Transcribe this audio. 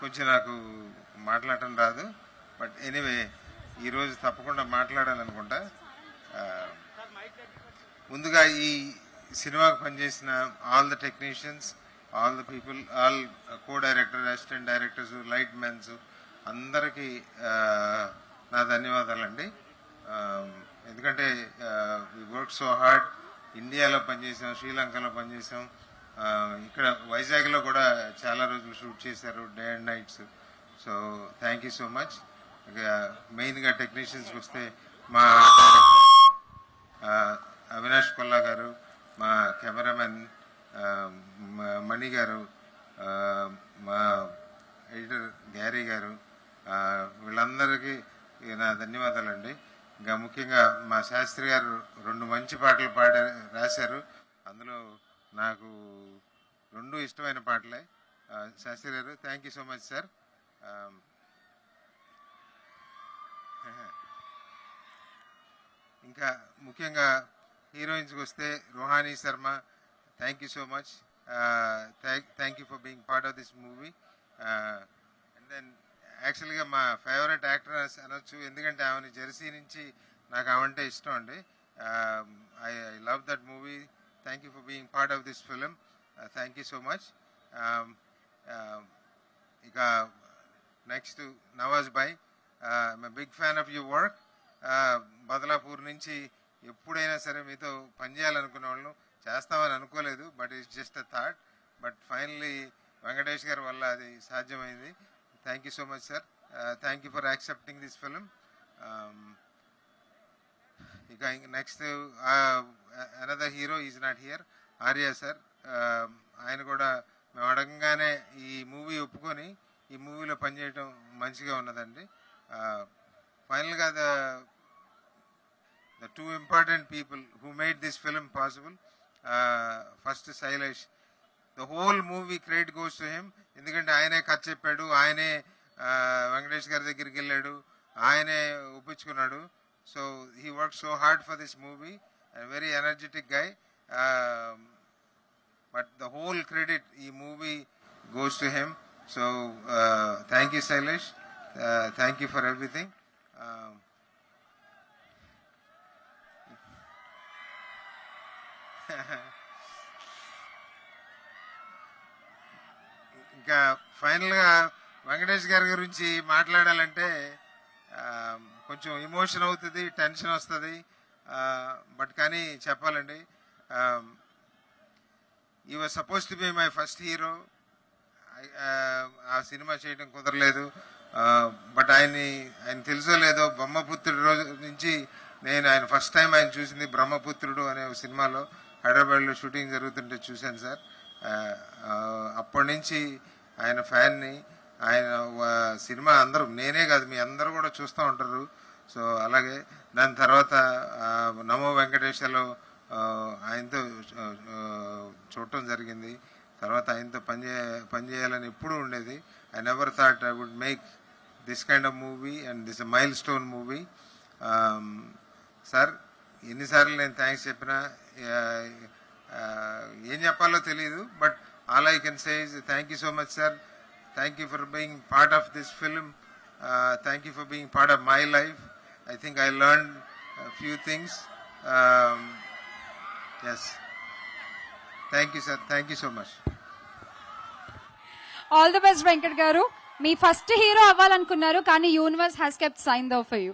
కొంచెం నాకు మాట్లాడటం రాదు. బట్ ఎనీవే ఈరోజు తప్పకుండా మాట్లాడాలనుకుంటా. ముందుగా ఈ సినిమాకు పనిచేసిన all the technicians, all the people, all co director, assistant directors, light mens అందరికీ నా ధన్యవాదాలండి. ఎందుకంటే వి వర్క్ సో హార్డ్. ఇండియాలో పనిచేసాం, శ్రీలంకలో పనిచేసాం, ఇక్కడ వైజాగ్లో కూడా చాలా రోజులు షూట్ చేశారు, day and nights. So thank you so much. మెయిన్గా టెక్నీషియన్స్కి వస్తే మా అవినాష్ కొల్లా గారు, మా కెమెరామెన్ మణి గారు, మా ఎడిటర్ గ్యారీ గారు, వీళ్ళందరికీ నా ధన్యవాదాలండి. ఇంకా ముఖ్యంగా మా శాస్త్రి గారు 2 మంచి పాటలు రాశారు. అందులో నాకు 2 ఇష్టమైన పాటలే. Shastri garu thank you so much sir. ఇంకా ముఖ్యంగా హీరోయిన్స్కి వస్తే Rohani Sharma, thank you so much. Thank you for being part of this movie. And then యాక్చువల్గా మా ఫేవరెట్ యాక్టర్ అనొచ్చు, ఎందుకంటే ఆమెని జెర్సీ నుంచి నాకు ఆమంటే ఇష్టం అండి. I love that movie. Thank you for being part of this film. Thank you so much. ఇక next Nawaz bhai, I'm a big fan of your work. Badlapur నుంచి ఎప్పుడైనా సరే మీతో పనిచేయాలనుకునే వాళ్ళు, చేస్తామని అనుకోలేదు, but it's just a thought. But finally Venkatesh garu వల్ల అది సాధ్యమైంది. Thank you so much sir. Thank you for accepting this film. ఇక next another hero is not here, Arya sir. ఆయన కూడా మేము అడగంగానే ఈ మూవీ ఒప్పుకొని ఈ మూవీలో పనిచేయడం మంచిగా ఉన్నదండి. ఫైనల్గా the 2 important people who made this film possible. First Sailesh, the whole movie credit goes to him. ఎందుకంటే ఆయనే కథ చెప్పాడు, ఆయనే వెంకటేష్ గారి దగ్గరికి వెళ్ళాడు, ఆయనే ఒప్పించుకున్నాడు. So he work so hard for this movie, very energetic guy. But the whole credit ఈ movie goes to him. So thank you Shailesh, thank you for everything. ఇంకా ఫైనల్గా వెంకటేష్ గారి గురించి మాట్లాడాలంటే కొంచెం ఎమోషన్ అవుతుంది, టెన్షన్ వస్తుంది. బట్ కానీ చెప్పాలండి, ఈ was suppose to be my first hero. ఆ సినిమా చేయడం కుదరలేదు. బట్ ఆయన తెలుసో లేదో, బ్రహ్మపుత్రుడు రోజు నుంచి నేను ఆయన ఫస్ట్ టైం ఆయన చూసింది బ్రహ్మపుత్రుడు అనే సినిమాలో, హైదరాబాద్లో షూటింగ్ జరుగుతుంటే చూశాను సార్. అప్పటి నుంచి ఆయన ఫ్యాన్ని. ఆయన సినిమా అందరూ, నేనే కాదు మీ అందరూ కూడా చూస్తూ ఉంటారు. సో అలాగే దాని తర్వాత నమో వెంకటేశ్వర్లో ఆయనతో చూడటం జరిగింది. తర్వాత ఆయనతో పనిచేయాలని ఎప్పుడూ ఉండేది. I never thought I would make this kind of movie and this milestone movie. Sir ఎన్నిసార్లు నేను థ్యాంక్స్ చెప్పినా ఏం చెప్పాలో తెలియదు. But all I can say is thank you so much sir. Thank you for being part of this film. Thank you for being part of my life. I think I learn few things. Yes, thank you sir. Thank you so much. All the best Venkat garu. మీ first hero అవ్వాలనుకున్నారు, కానీ universe has kept sign though for you.